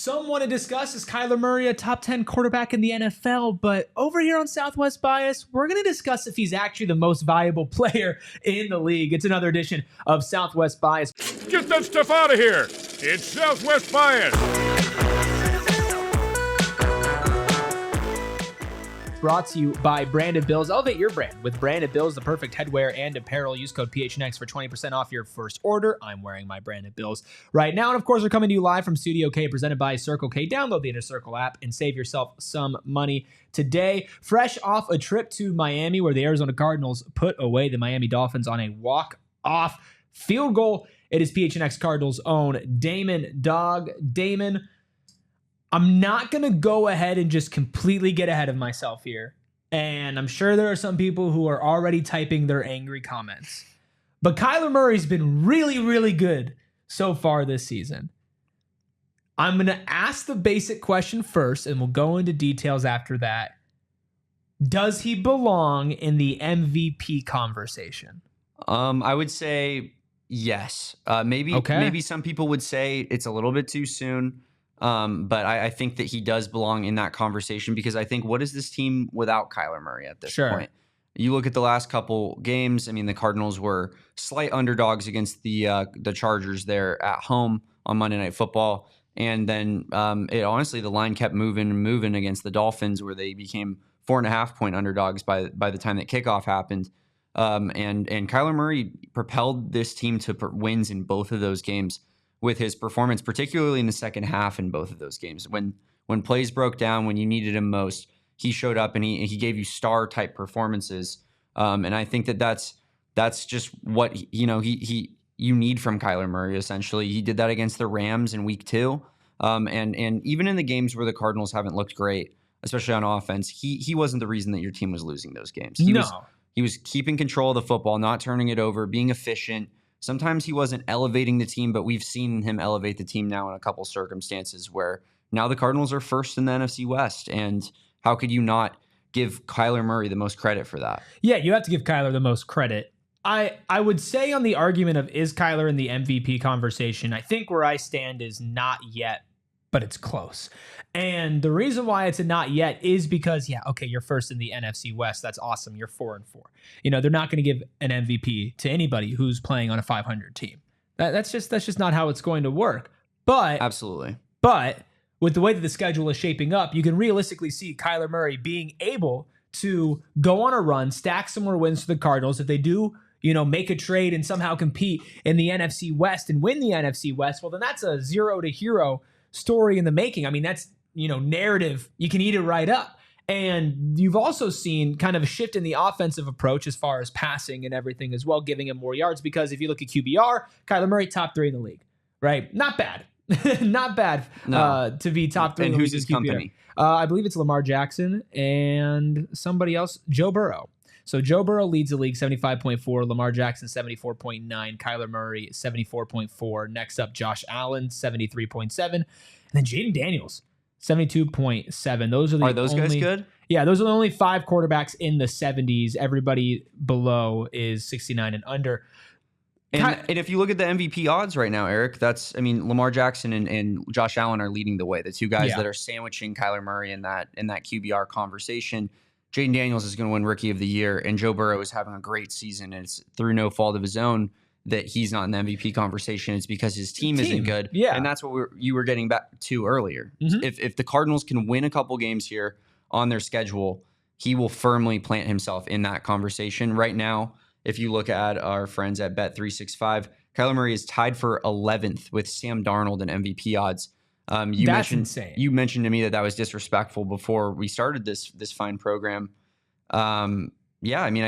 Some want to discuss, is Kyler Murray a top 10 quarterback in the NFL? But over here on Southwest Bias, we're going to discuss if he's actually the most valuable player in the league. It's another edition of Southwest Bias. Get that stuff out of here. It's Southwest Bias. Brought to you by Branded Bills. Elevate your brand with Branded Bills, the perfect headwear and apparel. Use code PHNX for 20% off your first order. I'm wearing my Branded Bills right now. And of course, we're coming to you live from Studio K, presented by Circle K. Download the Inner Circle app and save yourself some money today. Fresh off a trip to Miami, where the Arizona Cardinals put away the Miami Dolphins on a walk-off field goal. It is PHNX Cardinals' own Damon, Dawg. Damon, I'm not going to go ahead and just completely get ahead of myself here. And I'm sure there are some people who are already typing their angry comments. But Kyler Murray's been really, really good so far this season. I'm going to ask the basic question first, and we'll go into details after that. Does he belong in the MVP conversation? I would say yes. Maybe some people would say it's a little bit too soon. But I think that he does belong in that conversation, because I think, what is this team without Kyler Murray at this point? You look at the last couple games. I mean, the Cardinals were slight underdogs against the Chargers there at home on Monday Night Football. And then honestly, the line kept moving and moving against the Dolphins, where they became 4.5-point underdogs by the time that kickoff happened. And Kyler Murray propelled this team to wins in both of those games with his performance, particularly in the second half in both of those games. When plays broke down, when you needed him most, he showed up and he gave you star-type performances. And I think that's just what you need from Kyler Murray, essentially. He did that against the Rams in week 2. And even in the games where the Cardinals haven't looked great, especially on offense, he wasn't the reason that your team was losing those games. He was keeping control of the football, not turning it over, being efficient. Sometimes he wasn't elevating the team, but we've seen him elevate the team now in a couple circumstances where now the Cardinals are first in the NFC West. And how could you not give Kyler Murray the most credit for that? Yeah, you have to give Kyler the most credit. I would say, on the argument of, is Kyler in the MVP conversation, I think where I stand is not yet, but it's close. And the reason why it's a not yet is because, you're first in the NFC West. That's awesome. You're 4-4. They're not going to give an MVP to anybody who's playing on a 500 team. That's just not how it's going to work. But absolutely. But with the way that the schedule is shaping up, you can realistically see Kyler Murray being able to go on a run, stack some more wins for the Cardinals. If they do, make a trade and somehow compete in the NFC West and win the NFC West, well, then that's a 0 to hero story in the making. I mean, that's, narrative. You can eat it right up. And you've also seen kind of a shift in the offensive approach as far as passing and everything as well, giving him more yards, because if you look at QBR, Kyler Murray, top 3 in the league, right? Not bad. Not bad to be top 3 in the league. And who's his company? I believe it's Lamar Jackson and somebody else, Joe Burrow. So Joe Burrow leads the league, 75.4. Lamar Jackson, 74.9. Kyler Murray, 74.4. Next up, Josh Allen, 73.7. And then Jaden Daniels, 72.7. Are those guys good? Yeah, those are the only 5 quarterbacks in the 70s. Everybody below is 69 and under. And if you look at the MVP odds right now, Eric, Lamar Jackson and Josh Allen are leading the way. The two guys that are sandwiching Kyler Murray in that QBR conversation. Jaden Daniels is going to win Rookie of the Year, and Joe Burrow is having a great season, and it's through no fault of his own that he's not in the MVP conversation. It's because his team isn't good. Yeah. And that's what you were getting back to earlier. Mm-hmm. If the Cardinals can win a couple games here on their schedule, he will firmly plant himself in that conversation. Right now, if you look at our friends at Bet365, Kyler Murray is tied for 11th with Sam Darnold in MVP odds. That's insane. You mentioned to me that was disrespectful before we started this fine program. I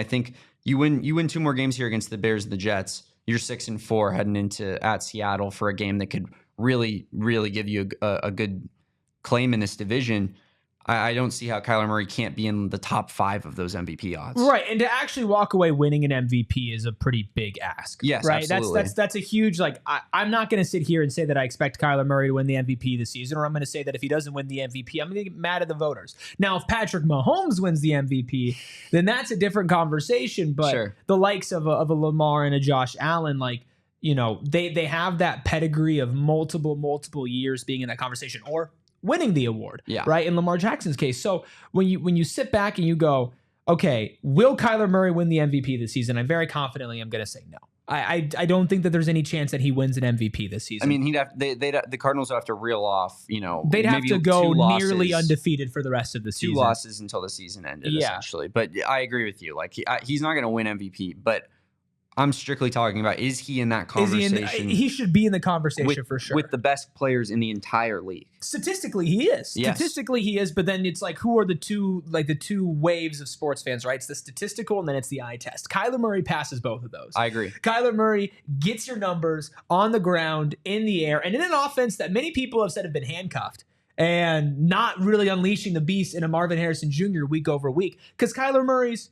think you win 2 more games here against the Bears and the Jets. You're 6-4 heading into at Seattle for a game that could really, really give you a good claim in this division. I don't see how Kyler Murray can't be in the top 5 of those MVP odds. Right, and to actually walk away winning an MVP is a pretty big ask. Yes, right? Absolutely. That's a huge, I'm not going to sit here and say that I expect Kyler Murray to win the MVP this season, or I'm going to say that if he doesn't win the MVP, I'm going to get mad at the voters. Now, if Patrick Mahomes wins the MVP, then that's a different conversation, but the likes of a Lamar and a Josh Allen, they have that pedigree of multiple years being in that conversation or winning the award, right? In Lamar Jackson's case. So when you sit back and you go, okay, will Kyler Murray win the MVP this season? I very confidently am going to say no. I don't think that there's any chance that he wins an MVP this season. I mean, the Cardinals would have to reel off, they'd have to go nearly undefeated for the rest of the season. 2 losses until the season ended, essentially. But I agree with you. Like he's not going to win MVP, but I'm strictly talking about, is he in that conversation? He should be in the conversation for sure. With the best players in the entire league. Statistically, he is. Yes. Statistically, he is. But then it's like, who are the two waves of sports fans, right? It's the statistical and then it's the eye test. Kyler Murray passes both of those. I agree. Kyler Murray gets your numbers on the ground, in the air, and in an offense that many people have said have been handcuffed and not really unleashing the beast in a Marvin Harrison Jr. week over week. Because Kyler Murray's,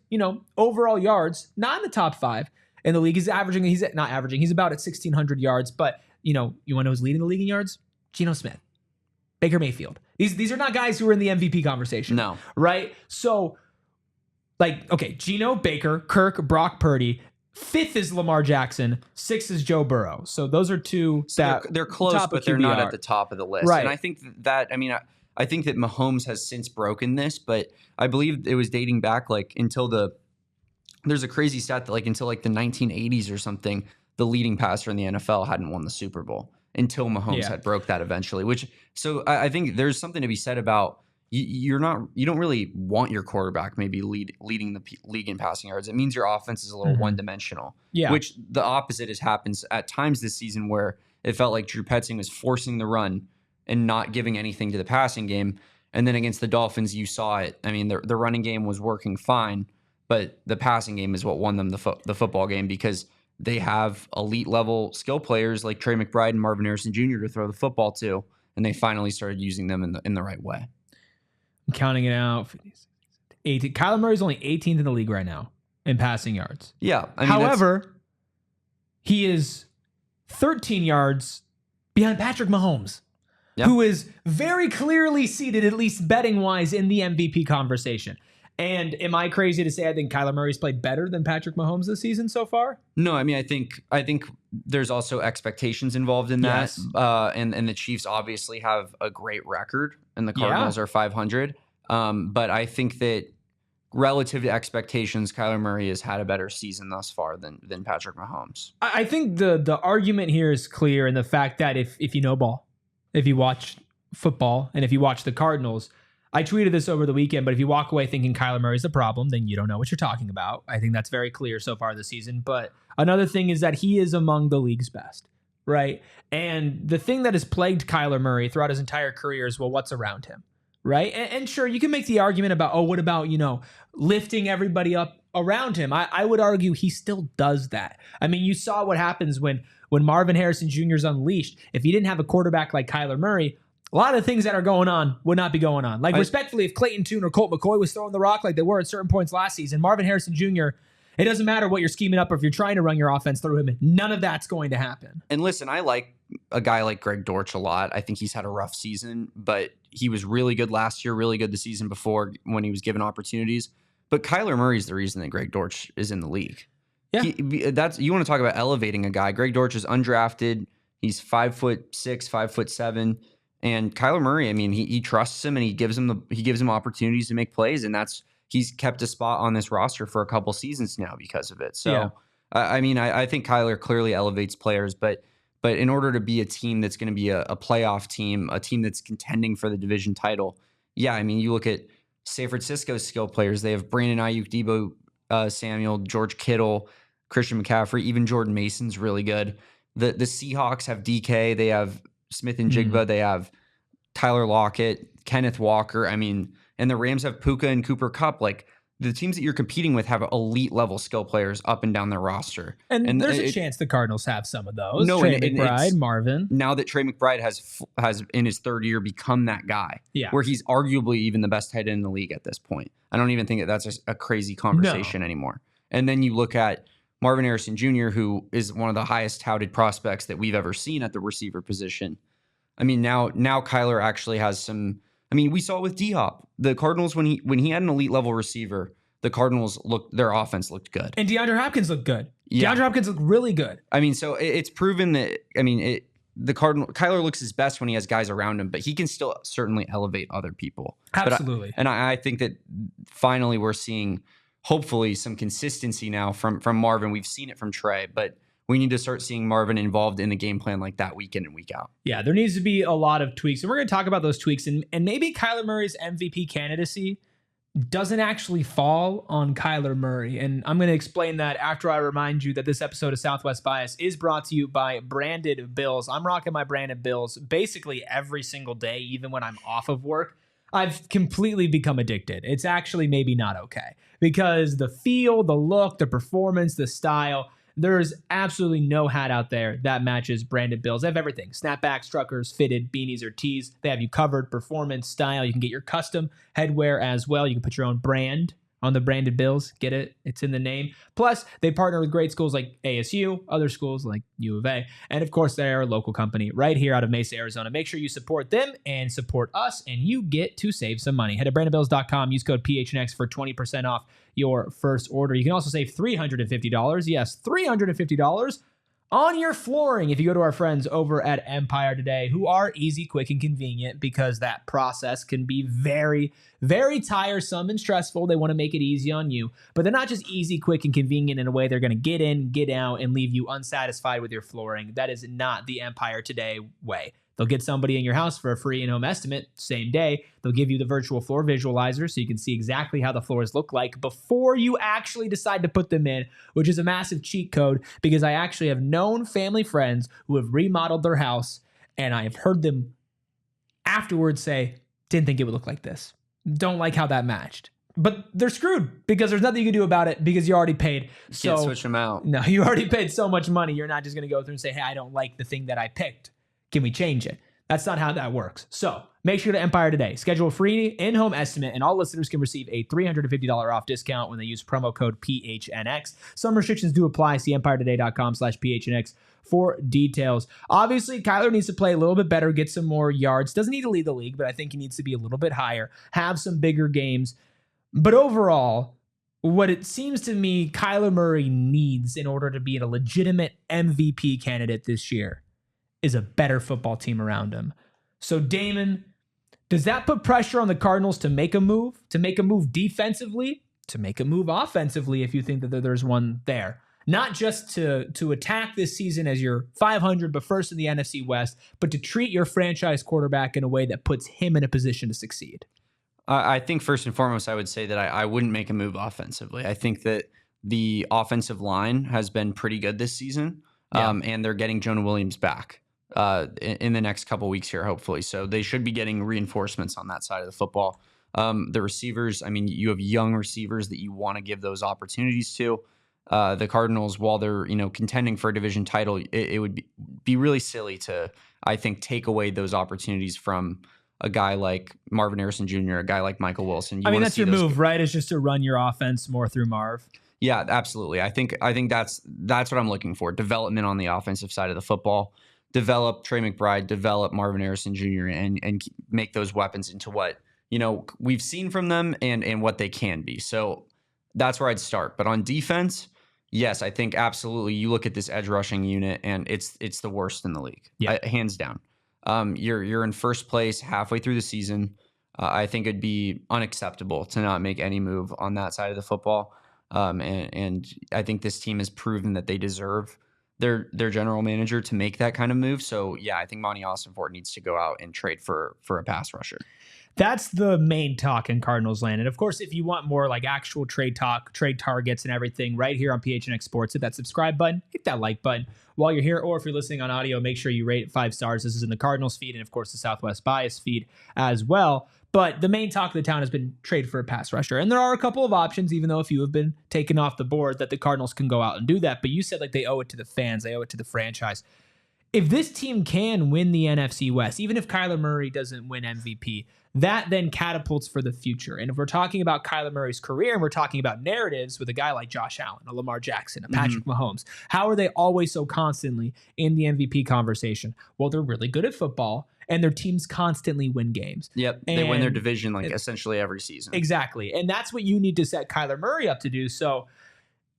overall yards, not in the top 5. In the league, he's about at 1,600 yards. But, you want to know who's leading the league in yards? Geno Smith, Baker Mayfield. These are not guys who are in the MVP conversation. No. Right? So, Geno, Baker, Kirk, Brock Purdy. 5th is Lamar Jackson. 6th is Joe Burrow. So those are two that they're close, but they're not at the top of the list. Right. And I think that Mahomes has since broken this, but I believe it was dating back there's a crazy stat that until the 1980s or something, the leading passer in the NFL hadn't won the Super Bowl until Mahomes had broke that eventually. So I think there's something to be said about you don't really want your quarterback maybe leading the league in passing yards. It means your offense is a little one-dimensional. Yeah. Which the opposite happens at times this season where it felt like Drew Petzing was forcing the run and not giving anything to the passing game. And then against the Dolphins, you saw it. I mean, the running game was working fine. But the passing game is what won them the football game because they have elite level skill players like Trey McBride and Marvin Harrison Jr. to throw the football to, and they finally started using them in the right way. I'm counting it out. 18. Kyler Murray's only 18th in the league right now in passing yards. Yeah. However, he is 13 yards behind Patrick Mahomes, who is very clearly seated, at least betting wise, in the MVP conversation. And am I crazy to say I think Kyler Murray's played better than Patrick Mahomes this season so far? No, I mean, I think there's also expectations involved in that. Yes. And the Chiefs obviously have a great record, and the Cardinals are 500. But I think that relative to expectations, Kyler Murray has had a better season thus far than Patrick Mahomes. I think the argument here is clear in the fact that if you know ball, if you watch football, and if you watch the Cardinals, I tweeted this over the weekend, but if you walk away thinking Kyler Murray's the problem, then you don't know what you're talking about. I think that's very clear so far this season. But another thing is that he is among the league's best, right? And the thing that has plagued Kyler Murray throughout his entire career is, well, what's around him, right? And sure, you can make the argument about, what about, lifting everybody up around him? I would argue he still does that. I mean, you saw what happens when Marvin Harrison Jr. is unleashed. If you didn't have a quarterback like Kyler Murray, a lot of things that are going on would not be going on. Respectfully, if Clayton Tune or Colt McCoy was throwing the rock like they were at certain points last season, Marvin Harrison Jr., it doesn't matter what you're scheming up or if you're trying to run your offense through him. None of that's going to happen. And listen, I like a guy like Greg Dortch a lot. I think he's had a rough season, but he was really good last year, really good the season before when he was given opportunities. But Kyler Murray's the reason that Greg Dortch is in the league. Yeah. You want to talk about elevating a guy. Greg Dortch is undrafted. He's 5'6", 5'7". And Kyler Murray, I mean, he trusts him and he gives him opportunities to make plays, and he's kept a spot on this roster for a couple seasons now because of it. So, I think Kyler clearly elevates players, but in order to be a team that's going to be a playoff team, a team that's contending for the division title, you look at San Francisco's skill players. They have Brandon Ayuk, Deebo Samuel, George Kittle, Christian McCaffrey, even Jordan Mason's really good. The Seahawks have DK. They have Smith and Jigba. They have Tyler Lockett, Kenneth Walker. I mean, and the Rams have Puka and Cooper Kupp. Like, the teams that you're competing with have elite level skill players up and down their roster. And there's a chance the Cardinals have some of those. No, Trey McBride, Marvin. Now that Trey McBride has in his third year become that guy, where he's arguably even the best tight end in the league at this point. I don't even think that's a crazy conversation anymore. And then you look at Marvin Harrison Jr., who is one of the highest touted prospects that we've ever seen at the receiver position. I mean, now Kyler actually has some. I mean, we saw it with D-Hop. The Cardinals, when he had an elite level receiver, the Cardinals their offense looked good. And DeAndre Hopkins looked good. DeAndre Hopkins looked really good. I mean, so it's proven that, Kyler looks his best when he has guys around him, but he can still certainly elevate other people. Absolutely. I think that finally we're seeing, hopefully, some consistency now from Marvin. We've seen it from Trey, but we need to start seeing Marvin involved in the game plan like that week in and week out. Yeah, there needs to be a lot of tweaks, and we're going to talk about those tweaks, and maybe Kyler Murray's MVP candidacy doesn't actually fall on Kyler Murray. And I'm going to explain that after I remind you that this episode of Southwest Bias is brought to you by Branded Bills. I'm rocking my Branded Bills basically every single day, even when I'm off of work. I've completely become addicted. It's actually maybe not okay because the feel, the look, the performance, the style, there's absolutely no hat out there that matches Branded Bills. They have everything. Snapbacks, truckers, fitted, beanies, or tees. They have you covered. Performance, style. You can get your custom headwear as well. You can put your own brand on the Branded Bills. Get it? It's in the name. Plus, they partner with great schools like ASU, other schools like U of A, and of course, they're a local company right here out of Mesa, Arizona. Make sure you support them and support us, and you get to save some money. Head to brandedbills.com. Use code PHNX for 20% off your first order. You can also save $350. Yes, $350 on your flooring if you go to our friends over at Empire Today, who are easy, quick, and convenient because that process can be very, very tiresome and stressful. They want to make it easy on you, but they're not just easy, quick, and convenient in a way they're going to get in, get out, and leave you unsatisfied with your flooring. That is not the Empire Today way. They'll get somebody in your house for a free in-home estimate same day. They'll give you the virtual floor visualizer so you can see exactly how the floors look like before you actually decide to put them in, which is a massive cheat code because I actually have known family friends who have remodeled their house and I have heard them afterwards say, didn't think it would look like this. Don't like how that matched. But they're screwed because there's nothing you can do about it because you already paid. So can't switch them out. No, you already paid so much money. You're not just going to go through and say, hey, I don't like the thing that I picked. Can we change it? That's not how that works. So make sure to Empire Today. Schedule a free in-home estimate, and all listeners can receive a $350 off discount when they use promo code PHNX. Some restrictions do apply. See empiretoday.com/PHNX for details. Obviously, Kyler needs to play a little bit better, get some more yards. Doesn't need to lead the league, but I think he needs to be a little bit higher, have some bigger games. But overall, what it seems to me Kyler Murray needs in order to be a legitimate MVP candidate this year is a better football team around him. So Damon, does that put pressure on the Cardinals to make a move defensively, to make a move offensively if you think that there's one there? Not just to attack this season as you're 500 but first in the NFC West, but to treat your franchise quarterback in a way that puts him in a position to succeed. I think first and foremost, I would say that I wouldn't make a move offensively. I think that the offensive line has been pretty good this season, and they're getting Jonah Williams back in the next couple weeks here, hopefully. So they should be getting reinforcements on that side of the football. The receivers, I mean, you have young receivers that you want to give those opportunities to. The Cardinals, while they're contending for a division title, it would be really silly to, I think, take away those opportunities from a guy like Marvin Harrison Jr., a guy like Michael Wilson. That's your move, right? Is just to run your offense more through Marv. Yeah, absolutely. I think that's what I'm looking for. Development on the offensive side of the football. Develop Trey McBride, develop Marvin Harrison Jr., and make those weapons into what we've seen from them and what they can be. So that's where I'd start. But on defense, yes, I think absolutely. You look at this edge rushing unit, and it's the worst in the league, hands down. You're in first place halfway through the season. I think it'd be unacceptable to not make any move on that side of the football. And I think this team has proven that they deserve their general manager to make that kind of move. So yeah, I think Monty Ossenfort needs to go out and trade for a pass rusher. That's the main talk in Cardinals land. And of course, if you want more like actual trade talk, trade targets and everything right here on PHNX Sports, hit that subscribe button, hit that like button while you're here. Or if you're listening on audio, make sure you rate it 5 stars. This is in the Cardinals feed and of course the Southwest Bias feed as well. But the main talk of the town has been trade for a pass rusher. And there are a couple of options, even though a few have been taken off the board, that the Cardinals can go out and do that. But you said like they owe it to the fans. They owe it to the franchise. If this team can win the NFC West, even if Kyler Murray doesn't win MVP, that then catapults for the future. And if we're talking about Kyler Murray's career and we're talking about narratives with a guy like Josh Allen, a Lamar Jackson, a Patrick Mahomes, how are they always so constantly in the MVP conversation? Well, they're really good at football and their teams constantly win games. Yep, they win their division like essentially every season. Exactly. And that's what you need to set Kyler Murray up to do. So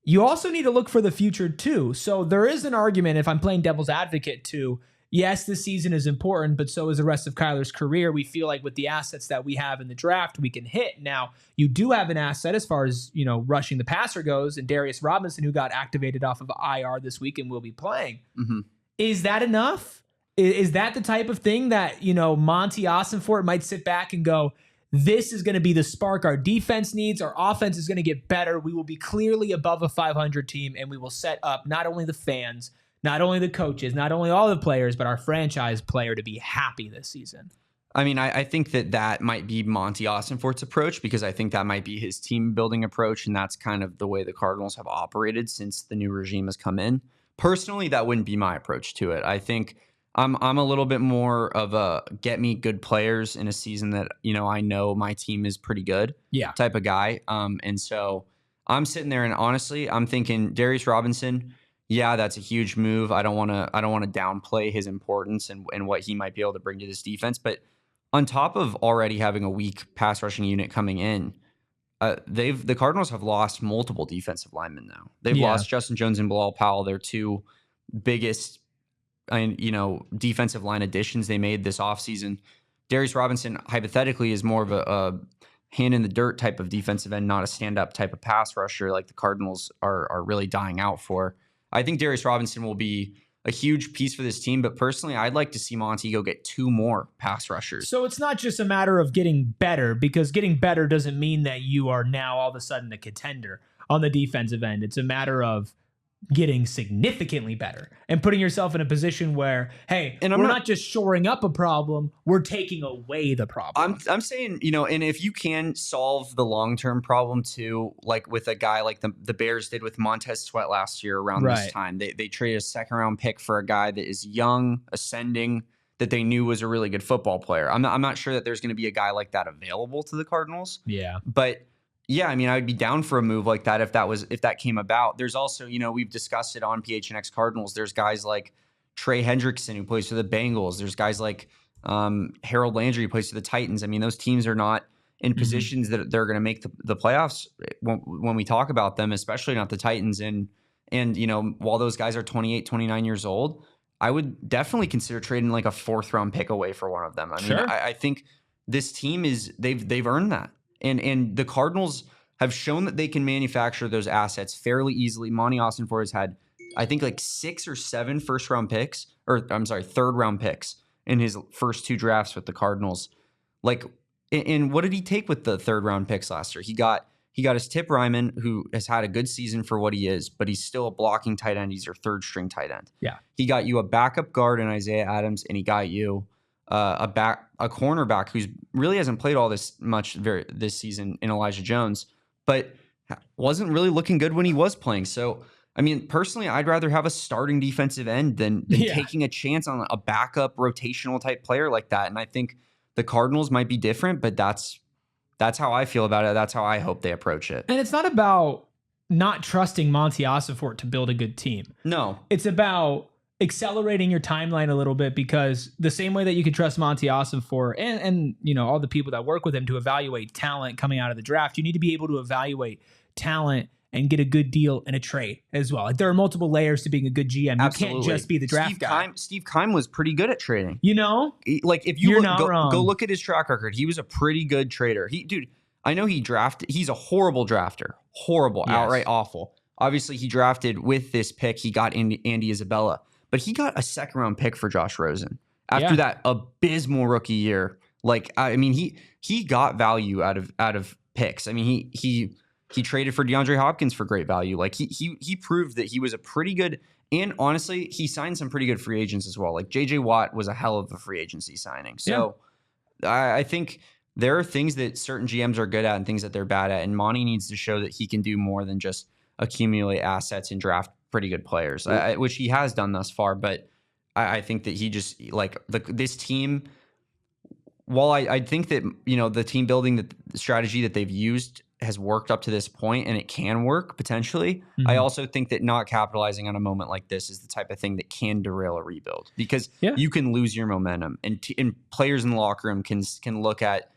you also need to look for the future too. So there is an argument, if I'm playing devil's advocate, to yes, this season is important, but so is the rest of Kyler's career. We feel like with the assets that we have in the draft, we can hit. Now, you do have an asset as far as, rushing the passer goes, and Darius Robinson, who got activated off of IR this week and will be playing. Mm-hmm. Is that enough? Is that the type of thing that, Monty Ossenfort might sit back and go, this is going to be the spark our defense needs. Our offense is going to get better. We will be clearly above a 500 team, and we will set up not only the fans, not only the coaches, not only all the players, but our franchise player to be happy this season. I mean, I think that might be Monty Ossenfort's approach, because I think that might be his team building approach, and that's kind of the way the Cardinals have operated since the new regime has come in. Personally, that wouldn't be my approach to it. I think I'm a little bit more of a get me good players in a season that, I know my team is pretty good type of guy. And so I'm sitting there and honestly, I'm thinking Darius Robinson, that's a huge move. I don't want to downplay his importance and what he might be able to bring to this defense. But on top of already having a weak pass rushing unit coming in, the Cardinals have lost multiple defensive linemen now. They've lost Justin Jones and Bilal Powell, their two biggest defensive line additions they made this offseason. Darius Robinson, hypothetically, is more of a hand in the dirt type of defensive end, not a stand-up type of pass rusher like the Cardinals are really dying out for. I think Darius Robinson will be a huge piece for this team, but personally, I'd like to see Monty go get 2 more pass rushers. So it's not just a matter of getting better, because getting better doesn't mean that you are now all of a sudden a contender on the defensive end. It's a matter of getting significantly better and putting yourself in a position where, hey, and we're not just shoring up a problem, we're taking away the problem. I'm saying, and if you can solve the long-term problem too, like with a guy like the Bears did with Montez Sweat last year around this time, they traded a 2nd-round pick for a guy that is young, ascending, that they knew was a really good football player. I'm not sure that there's going to be a guy like that available to the Cardinals. Yeah. But yeah, I mean, I would be down for a move like that if that came about. There's also, we've discussed it on PHNX Cardinals. There's guys like Trey Hendrickson who plays for the Bengals. There's guys like Harold Landry who plays for the Titans. I mean, those teams are not in positions that they're going to make the playoffs when we talk about them, especially not the Titans. And while those guys are 28, 29 years old, I would definitely consider trading like a 4th-round pick away for one of them. I mean, I think this team they've earned that. And the Cardinals have shown that they can manufacture those assets fairly easily. Monty Ossenfort has had, I think, like 6 or 7 first-round picks, or I'm sorry, 3rd-round picks in his first 2 drafts with the Cardinals. Like, and what did he take with the 3rd-round picks last year? He got his Tip Ryman, who has had a good season for what he is, but he's still a blocking tight end. He's your 3rd-string tight end. Yeah. He got you a backup guard in Isaiah Adams, and he got you a cornerback who's really hasn't played all this much this season in Elijah Jones, but wasn't really looking good when he was playing. So, I mean, personally, I'd rather have a starting defensive end than taking a chance on a backup rotational type player like that. And I think the Cardinals might be different, but that's how I feel about it. That's how I hope they approach it. And it's not about not trusting Monty Ossenfort to build a good team. No. It's about accelerating your timeline a little bit, because the same way that you can trust Monty Ossenfort and all the people that work with him to evaluate talent coming out of the draft, you need to be able to evaluate talent and get a good deal in a trade as well. Like, there are multiple layers to being a good GM. Absolutely. You can't just be the draft guy. Steve Keim was pretty good at trading. Like, if you go look at his track record, he was a pretty good trader. I know he's a horrible drafter. Horrible, yes. Outright awful. Obviously, he drafted with this pick. He got Andy Isabella. But he got a 2nd-round pick for Josh Rosen after that abysmal rookie year. Like, I mean, he got value out of picks. I mean, he traded for DeAndre Hopkins for great value. Like, he proved that he was a pretty good, and honestly, he signed some pretty good free agents as well. Like, J.J. Watt was a hell of a free agency signing. So I think there are things that certain GMs are good at and things that they're bad at, and Monty needs to show that he can do more than just accumulate assets and draft pretty good players, which he has done thus far. But I think that he just, like, this team, while I think that, the team building strategy that they've used has worked up to this point, and it can work potentially. I also think that not capitalizing on a moment like this is the type of thing that can derail a rebuild, because you can lose your momentum, and players in the locker room can look at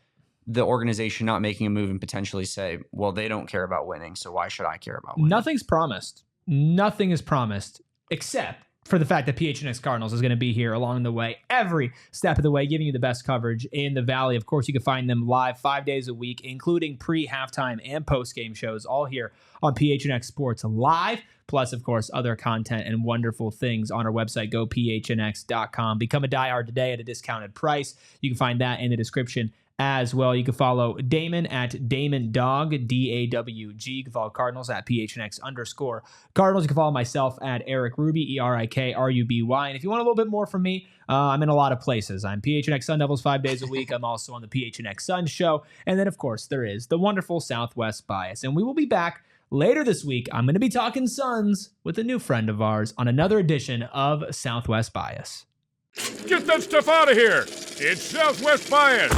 the organization not making a move and potentially say, well, they don't care about winning, so why should I care about winning? Nothing's promised. Nothing is promised except for the fact that PHNX Cardinals is going to be here along the way, every step of the way, giving you the best coverage in the Valley. Of course, you can find them live 5 days a week, including pre-halftime and post-game shows, all here on PHNX Sports Live. Plus, of course, other content and wonderful things on our website, gophnx.com. Become a diehard today at a discounted price. You can find that in the description as well. You can follow Damon at Damon Dawg, D-A-W-G. You can follow Cardinals at PHNX_Cardinals. You can follow myself at Erik Ruby, E-R-I-K-R-U-B-Y. And if you want a little bit more from me, I'm in a lot of places. I'm PHNX Sun Devils 5 days a week. I'm also on the PHNX Sun Show. And then, of course, there is the wonderful Southwest Bias. And we will be back later this week. I'm going to be talking Suns with a new friend of ours on another edition of Southwest Bias. Get that stuff out of here. It's Southwest Bias.